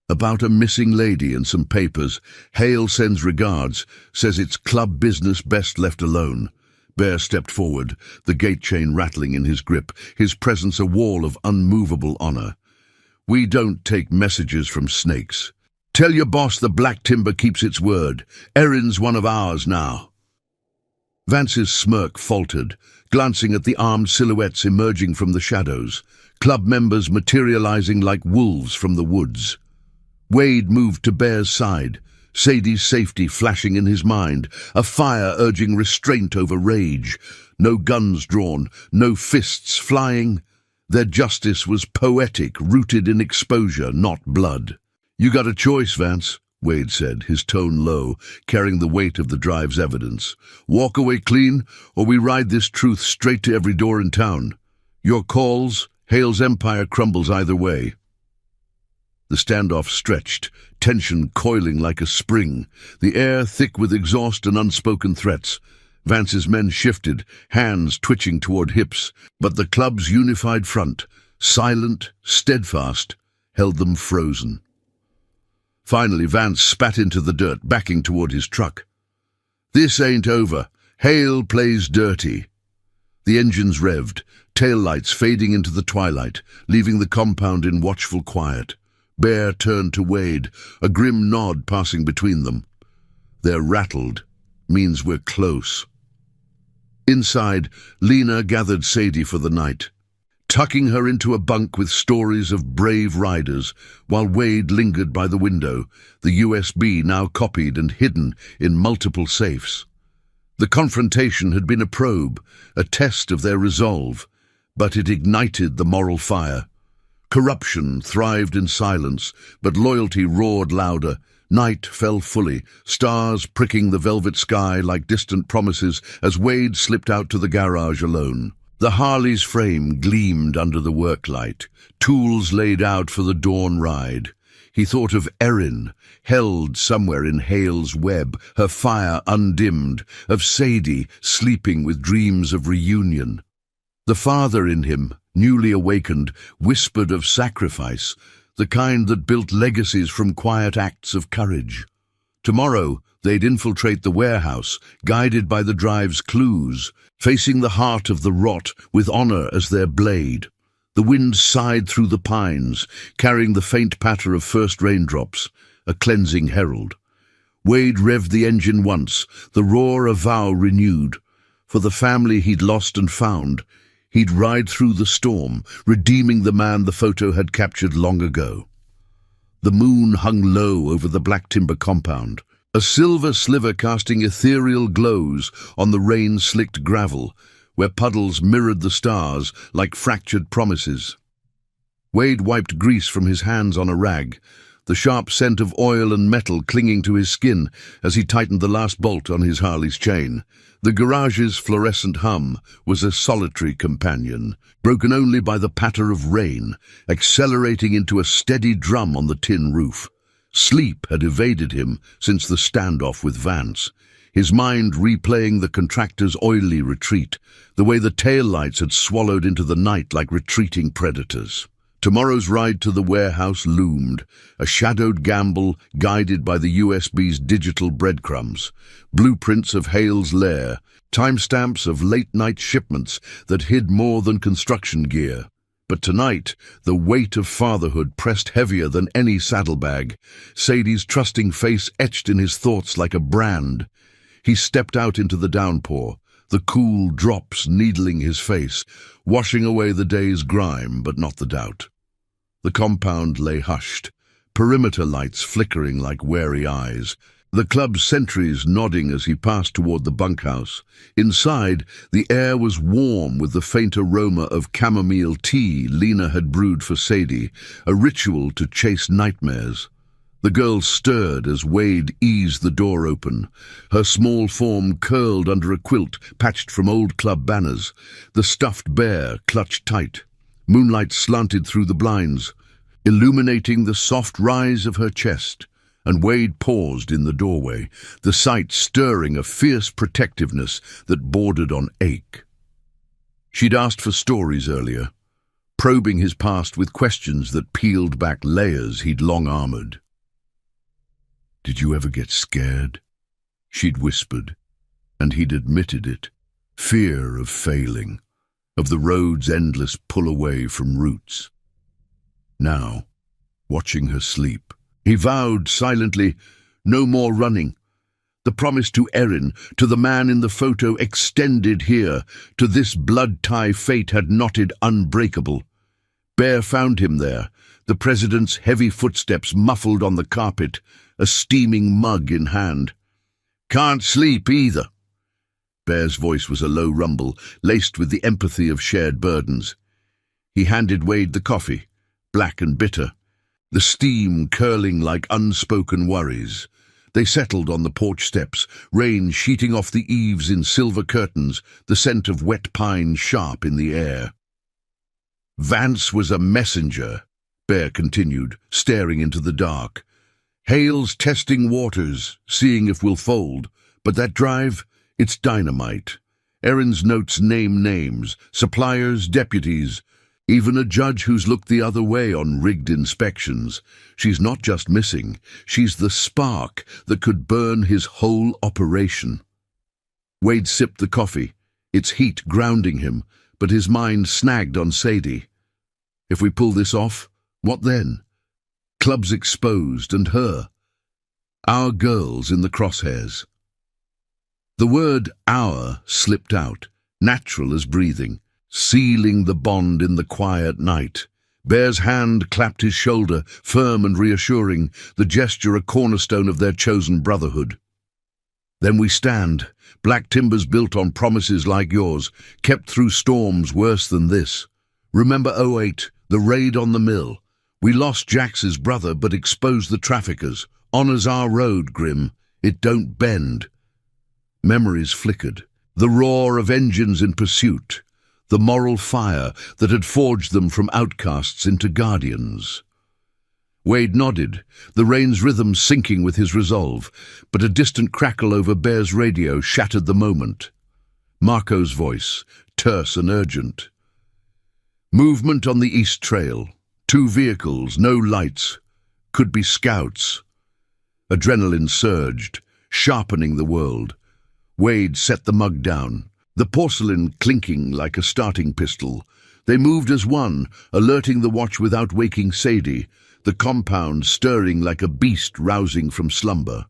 Speaker 1: "About a missing lady and some papers. Hale sends regards, says it's club business best left alone." Bear stepped forward, the gate chain rattling in his grip, his presence a wall of unmovable honor. "We don't take messages from snakes. Tell your boss the Black Timber keeps its word. Erin's one of ours now." Vance's smirk faltered, glancing at the armed silhouettes emerging from the shadows, club members materializing like wolves from the woods. Wade moved to Bear's side, Sadie's safety flashing in his mind, a fire urging restraint over rage. No guns drawn, no fists flying. Their justice was poetic, rooted in exposure, not blood. "You got a choice, Vance," Wade said, his tone low, carrying the weight of the drive's evidence. "Walk away clean, or we ride this truth straight to every door in town. Your calls, Hale's empire crumbles either way." The standoff stretched, tension coiling like a spring, the air thick with exhaust and unspoken threats. Vance's men shifted, hands twitching toward hips, but the club's unified front, silent, steadfast, held them frozen. Finally, Vance spat into the dirt, backing toward his truck. "This ain't over. Hale plays dirty." The engines revved, taillights fading into the twilight, leaving the compound in watchful quiet. Bear turned to Wade, a grim nod passing between them. "They're rattled. Means we're close." Inside, Lena gathered Sadie for the night, tucking her into a bunk with stories of brave riders, while Wade lingered by the window, the USB now copied and hidden in multiple safes. The confrontation had been a probe, a test of their resolve, but it ignited the moral fire. Corruption thrived in silence, but loyalty roared louder. Night fell fully, stars pricking the velvet sky like distant promises as Wade slipped out to the garage alone. The Harley's frame gleamed under the worklight, tools laid out for the dawn ride. He thought of Erin, held somewhere in Hale's web, her fire undimmed, of Sadie sleeping with dreams of reunion. The father in him, newly awakened, whispered of sacrifice, the kind that built legacies from quiet acts of courage. Tomorrow they'd infiltrate the warehouse, guided by the drive's clues, facing the heart of the rot with honor as their blade. The wind sighed through the pines, carrying the faint patter of first raindrops, a cleansing herald. Wade revved the engine once, the roar a vow renewed. For the family he'd lost and found, he'd ride through the storm, redeeming the man the photo had captured long ago. The moon hung low over the Black Timber compound, a silver sliver casting ethereal glows on the rain-slicked gravel, where puddles mirrored the stars like fractured promises. Wade wiped grease from his hands on a rag, the sharp scent of oil and metal clinging to his skin as he tightened the last bolt on his Harley's chain. The garage's fluorescent hum was a solitary companion, broken only by the patter of rain, accelerating into a steady drum on the tin roof. Sleep had evaded him since the standoff with Vance, his mind replaying the contractor's oily retreat, the way the taillights had swallowed into the night like retreating predators. Tomorrow's ride to the warehouse loomed, a shadowed gamble guided by the USB's digital breadcrumbs, blueprints of Hale's lair, timestamps of late-night shipments that hid more than construction gear. But tonight, the weight of fatherhood pressed heavier than any saddlebag, Sadie's trusting face etched in his thoughts like a brand. He stepped out into the downpour, the cool drops needling his face, washing away the day's grime, but not the doubt. The compound lay hushed, perimeter lights flickering like wary eyes, the club's sentries nodding as he passed toward the bunkhouse. Inside, the air was warm with the faint aroma of chamomile tea Lena had brewed for Sadie, a ritual to chase nightmares. The girl stirred as Wade eased the door open, her small form curled under a quilt patched from old club banners, the stuffed bear clutched tight. Moonlight slanted through the blinds, illuminating the soft rise of her chest, and Wade paused in the doorway, the sight stirring a fierce protectiveness that bordered on ache. She'd asked for stories earlier, probing his past with questions that peeled back layers he'd long armored. "Did you ever get scared?" she'd whispered, and he'd admitted it. Fear of failing, of the road's endless pull away from roots. Now, watching her sleep, he vowed silently, no more running. The promise to Erin, to the man in the photo, extended here, to this blood tie fate had knotted unbreakable. Bear found him there, the president's heavy footsteps muffled on the carpet, a steaming mug in hand. "Can't sleep either." Bear's voice was a low rumble, laced with the empathy of shared burdens. He handed Wade the coffee, black and bitter, the steam curling like unspoken worries. They settled on the porch steps, rain sheeting off the eaves in silver curtains, the scent of wet pine sharp in the air. "Vance was a messenger," Bear continued, staring into the dark. "Hale's testing waters, seeing if we'll fold. But that drive, it's dynamite. Erin's notes name names, suppliers, deputies, even a judge who's looked the other way on rigged inspections. She's not just missing, she's the spark that could burn his whole operation." Wade sipped the coffee, its heat grounding him, but his mind snagged on Sadie. If we pull this off, what then? Clubs exposed, and her. Our girls in the crosshairs. The word "our" slipped out, natural as breathing, sealing the bond in the quiet night. Bear's hand clapped his shoulder, firm and reassuring, the gesture a cornerstone of their chosen brotherhood. "Then we stand, black timbers built on promises like yours, kept through storms worse than this. Remember '08, the raid on the mill. We lost Jax's brother but exposed the traffickers. Honor's our road, Grim. It don't bend." Memories flickered, the roar of engines in pursuit, the moral fire that had forged them from outcasts into guardians. Wade nodded, the rain's rhythm syncing with his resolve, but a distant crackle over Bear's radio shattered the moment. Marco's voice, terse and urgent. "Movement on the East Trail. 2 vehicles, no lights. Could be scouts." Adrenaline surged, sharpening the world. Wade set the mug down, the porcelain clinking like a starting pistol. They moved as one, alerting the watch without waking Sadie, the compound stirring like a beast rousing from slumber.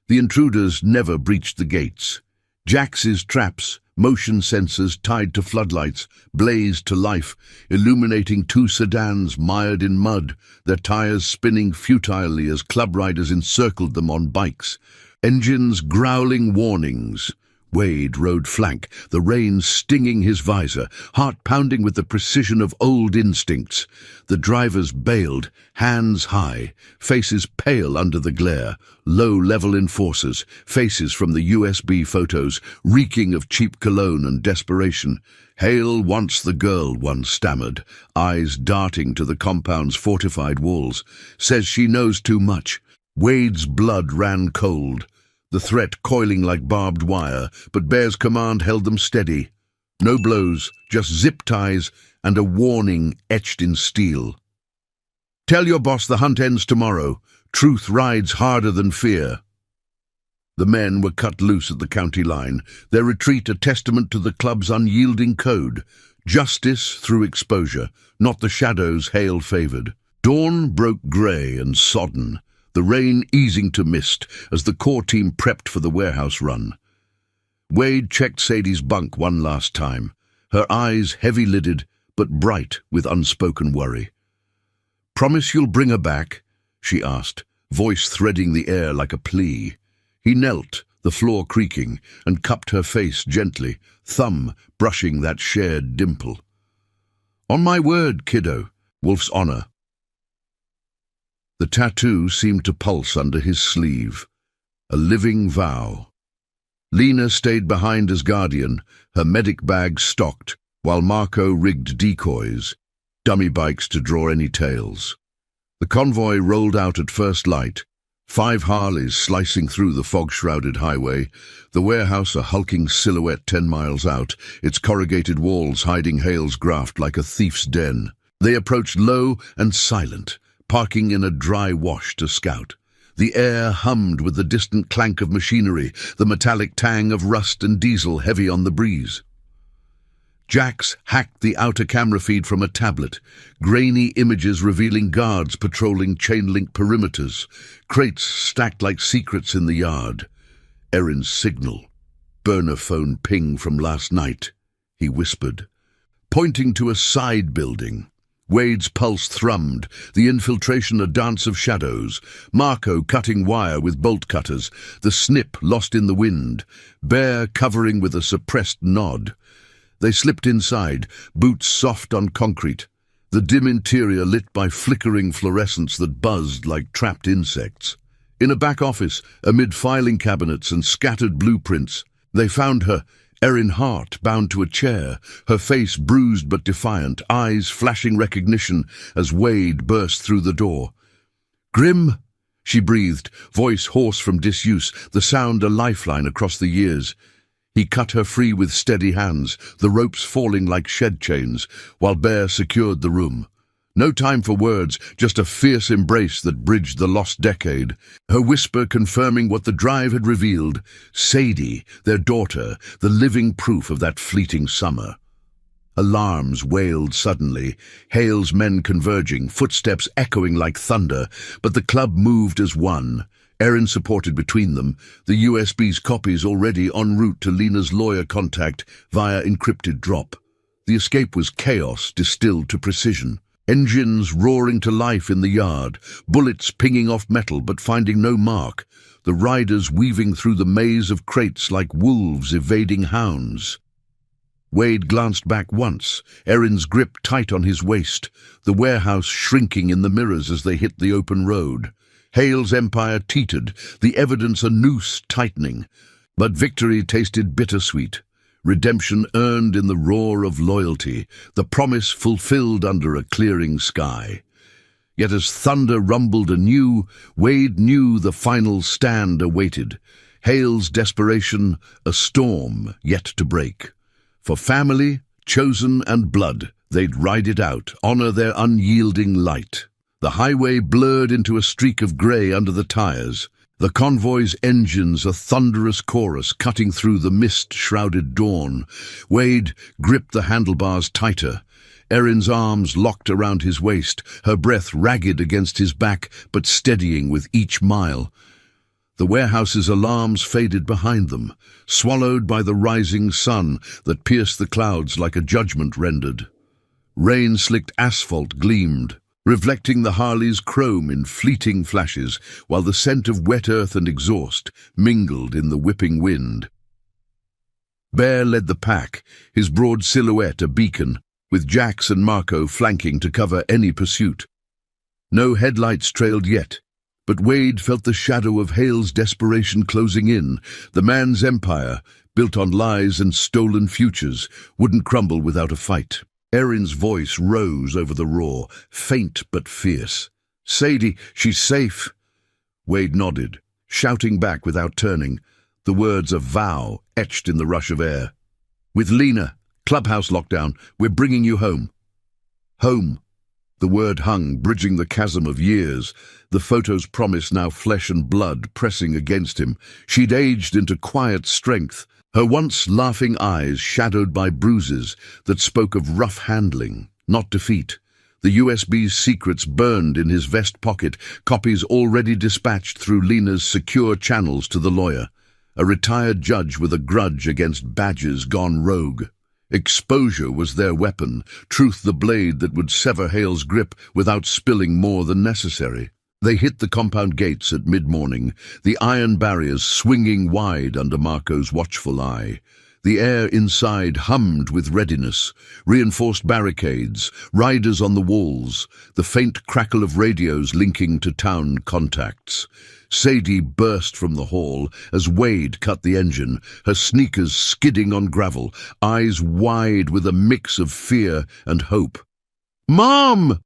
Speaker 1: The intruders never breached the gates. Jax's traps, motion sensors tied to floodlights, blazed to life, illuminating 2 sedans mired in mud, their tires spinning futilely as club riders encircled them on bikes. Engines growling warnings. Wade rode flank, the rain stinging his visor, heart pounding with the precision of old instincts. The drivers bailed, hands high, faces pale under the glare, low-level enforcers, faces from the USB photos, reeking of cheap cologne and desperation. "Hale wants the girl," one stammered, eyes darting to the compound's fortified walls. "Says she knows too much." Wade's blood ran cold, the threat coiling like barbed wire, but Bear's command held them steady. No blows, just zip ties and a warning etched in steel. "Tell your boss the hunt ends tomorrow. Truth rides harder than fear." The men were cut loose at the county line, their retreat a testament to the club's unyielding code. Justice through exposure, not the shadows Hale favoured. Dawn broke grey and sodden, the rain easing to mist as the core team prepped for the warehouse run. Wade checked Sadie's bunk one last time, her eyes heavy-lidded but bright with unspoken worry. "Promise you'll bring her back?" she asked, voice threading the air like a plea. He knelt, the floor creaking, and cupped her face gently, thumb brushing that shared dimple. "On my word, kiddo, Wolf's honor." The tattoo seemed to pulse under his sleeve, a living vow. Lena stayed behind as guardian, her medic bag stocked, while Marco rigged decoys, dummy bikes to draw any tails. The convoy rolled out at first light, 5 Harleys slicing through the fog-shrouded highway, the warehouse a hulking silhouette 10 miles out, its corrugated walls hiding Hale's graft like a thief's den. They approached low and silent, parking in a dry wash to scout. The air hummed with the distant clank of machinery, the metallic tang of rust and diesel heavy on the breeze. Jax hacked the outer camera feed from a tablet, grainy images revealing guards patrolling chain-link perimeters, crates stacked like secrets in the yard. Erin's signal. "Burner phone ping from last night," he whispered, pointing to a side building. Wade's pulse thrummed, the infiltration a dance of shadows, Marco cutting wire with bolt cutters, the snip lost in the wind, Bear covering with a suppressed nod. They slipped inside, boots soft on concrete, the dim interior lit by flickering fluorescence that buzzed like trapped insects. In a back office, amid filing cabinets and scattered blueprints, they found her, Erin Hart, bound to a chair, her face bruised but defiant, eyes flashing recognition as Wade burst through the door. "Grim," she breathed, voice hoarse from disuse, the sound a lifeline across the years. He cut her free with steady hands, the ropes falling like shed chains, while Bear secured the room. No time for words, just a fierce embrace that bridged the lost decade. Her whisper confirming what the drive had revealed. Sadie, their daughter, the living proof of that fleeting summer. Alarms wailed suddenly, Hale's men converging, footsteps echoing like thunder, but the club moved as one. Erin supported between them, the USB's copies already en route to Lena's lawyer contact via encrypted drop. The escape was chaos distilled to precision. Engines roaring to life in the yard, bullets pinging off metal but finding no mark, the riders weaving through the maze of crates like wolves evading hounds. Wade glanced back once, Erin's grip tight on his waist, the warehouse shrinking in the mirrors as they hit the open road. Hale's empire teetered, the evidence a noose tightening, but victory tasted bittersweet. Redemption earned in the roar of loyalty, the promise fulfilled under a clearing sky. Yet as thunder rumbled anew, Wade knew the final stand awaited. Hale's desperation, a storm yet to break. For family, chosen and blood, they'd ride it out, honor their unyielding light. The highway blurred into a streak of grey under the tires, the convoy's engines a thunderous chorus cutting through the mist-shrouded dawn. Wade gripped the handlebars tighter, Erin's arms locked around his waist, her breath ragged against his back but steadying with each mile. The warehouse's alarms faded behind them, swallowed by the rising sun that pierced the clouds like a judgment rendered. Rain-slicked asphalt gleamed, reflecting the Harley's chrome in fleeting flashes, while the scent of wet earth and exhaust mingled in the whipping wind. Bear led the pack, his broad silhouette a beacon, with Jax and Marco flanking to cover any pursuit. No headlights trailed yet, but Wade felt the shadow of Hale's desperation closing in. The man's empire, built on lies and stolen futures, wouldn't crumble without a fight. Erin's voice rose over the roar, faint but fierce. "Sadie, she's safe." Wade nodded, shouting back without turning, the words of vow etched in the rush of air. "With Lena, clubhouse lockdown, we're bringing you home." Home. The word hung, bridging the chasm of years, the photo's promise now flesh and blood pressing against him. She'd aged into quiet strength, her once laughing eyes shadowed by bruises that spoke of rough handling, not defeat. The USB's secrets burned in his vest pocket, copies already dispatched through Lena's secure channels to the lawyer, a retired judge with a grudge against badges gone rogue. Exposure was their weapon, truth the blade that would sever Hale's grip without spilling more than necessary. They hit the compound gates at mid-morning, the iron barriers swinging wide under Marco's watchful eye. The air inside hummed with readiness, reinforced barricades, riders on the walls, the faint crackle of radios linking to town contacts. Sadie burst from the hall as Wade cut the engine, her sneakers skidding on gravel, eyes wide with a mix of fear and hope. "Mom!"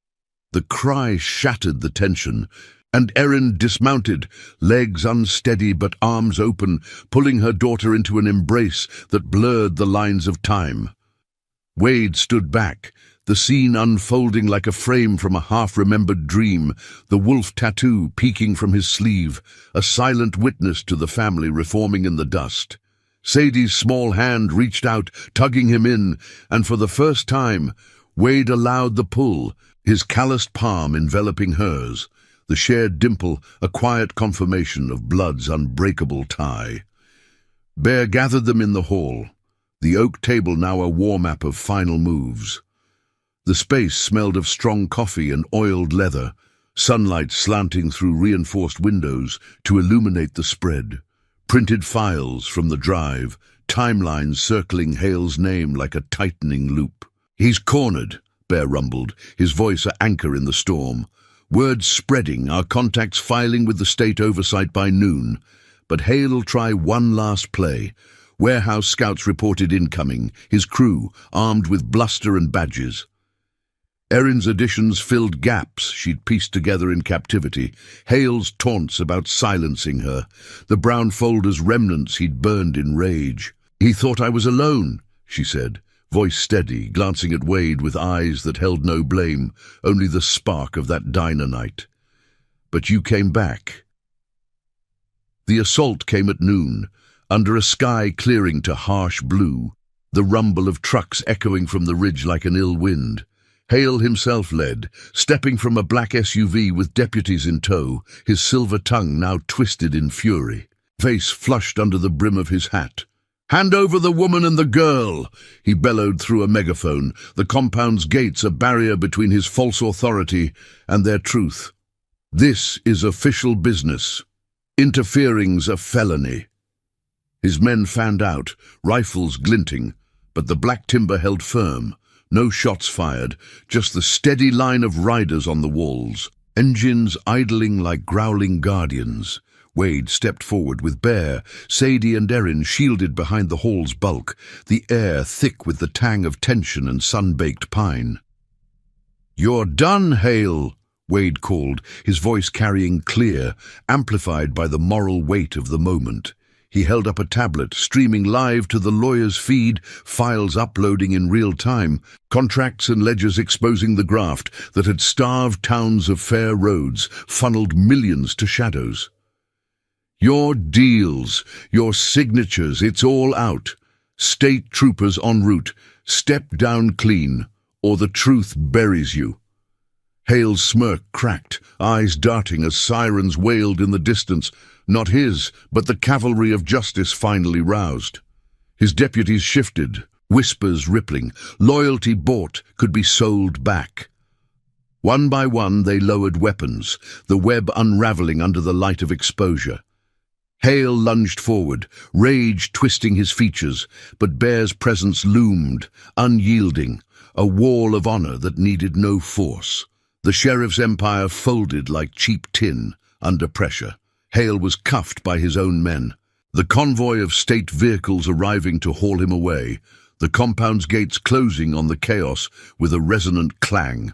Speaker 1: The cry shattered the tension, and Erin dismounted, legs unsteady but arms open, pulling her daughter into an embrace that blurred the lines of time. Wade stood back, the scene unfolding like a frame from a half-remembered dream, the wolf tattoo peeking from his sleeve, a silent witness to the family reforming in the dust. Sadie's small hand reached out, tugging him in, and for the first time, Wade allowed the pull, his calloused palm enveloping hers, the shared dimple a quiet confirmation of blood's unbreakable tie. Bear gathered them in the hall, the oak table now a war map of final moves. The space smelled of strong coffee and oiled leather, sunlight slanting through reinforced windows to illuminate the spread. Printed files from the drive, timelines circling Hale's name like a tightening loop. "He's cornered," Bear rumbled, his voice an anchor in the storm. Words spreading, our contacts filing with the state oversight by noon. But Hale'll try one last play. Warehouse scouts reported incoming, his crew armed with bluster and badges. Erin's additions filled gaps she'd pieced together in captivity, Hale's taunts about silencing her, the brown folder's remnants he'd burned in rage. "He thought I was alone," she said, voice steady, glancing at Wade with eyes that held no blame, only the spark of that diner night. "But you came back." The assault came at noon, under a sky clearing to harsh blue, the rumble of trucks echoing from the ridge like an ill wind. Hale himself led, stepping from a black SUV with deputies in tow, his silver tongue now twisted in fury. Face flushed under the brim of his hat. "Hand over the woman and the girl!" he bellowed through a megaphone, the compound's gates a barrier between his false authority and their truth. "This is official business. Interfering's a felony." His men fanned out, rifles glinting, but the black timber held firm. No shots fired, just the steady line of riders on the walls, engines idling like growling guardians. Wade stepped forward with Bear, Sadie and Erin shielded behind the hall's bulk, the air thick with the tang of tension and sun-baked pine. "You're done, Hale," Wade called, his voice carrying clear, amplified by the moral weight of the moment. He held up a tablet, streaming live to the lawyer's feed, files uploading in real time, contracts and ledgers exposing the graft that had starved towns of fair roads, funneled millions to shadows. "Your deals, your signatures, it's all out. State troopers en route. Step down clean, or the truth buries you." Hale's smirk cracked, eyes darting as sirens wailed in the distance. Not his, but the cavalry of justice finally roused. His deputies shifted, whispers rippling. Loyalty bought could be sold back. One by one they lowered weapons, the web unraveling under the light of exposure. Hale lunged forward, rage twisting his features, but Bear's presence loomed, unyielding, a wall of honor that needed no force. The sheriff's empire folded like cheap tin under pressure. Hale was cuffed by his own men. The convoy of state vehicles arriving to haul him away, the compound's gates closing on the chaos with a resonant clang.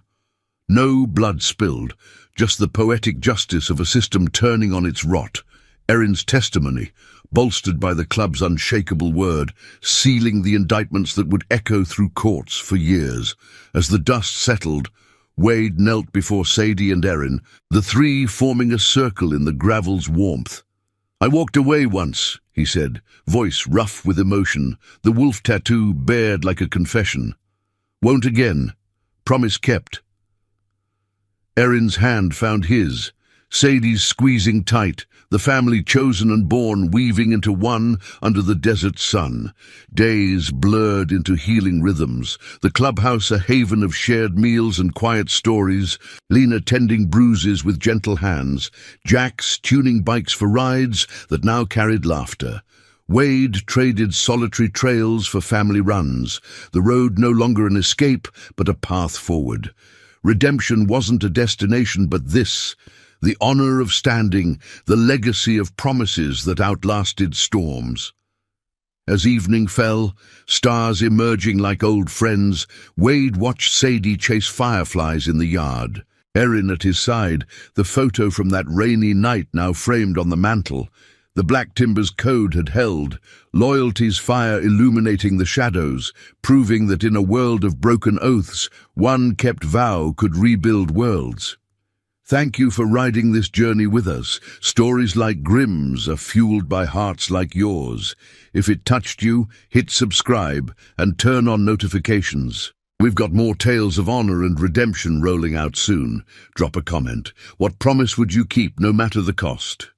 Speaker 1: No blood spilled, just the poetic justice of a system turning on its rot. Erin's testimony, bolstered by the club's unshakable word, sealing the indictments that would echo through courts for years. As the dust settled, Wade knelt before Sadie and Erin, the three forming a circle in the gravel's warmth. "I walked away once," he said, voice rough with emotion, the wolf tattoo bared like a confession. "Won't again. Promise kept." Erin's hand found his, Sadie's squeezing tight, the family chosen and born weaving into one under the desert sun. Days blurred into healing rhythms, the clubhouse a haven of shared meals and quiet stories, Lena tending bruises with gentle hands, Jax tuning bikes for rides that now carried laughter. Wade traded solitary trails for family runs, the road no longer an escape but a path forward. Redemption wasn't a destination but this, the honor of standing, the legacy of promises that outlasted storms. As evening fell, stars emerging like old friends, Wade watched Sadie chase fireflies in the yard. Erin at his side, the photo from that rainy night now framed on the mantel. The Black Timber's code had held, loyalty's fire illuminating the shadows, proving that in a world of broken oaths, one kept vow could rebuild worlds. Thank you for riding this journey with us. Stories like Grimm's are fueled by hearts like yours. If it touched you, hit subscribe and turn on notifications. We've got more tales of honor and redemption rolling out soon. Drop a comment. What promise would you keep no matter the cost?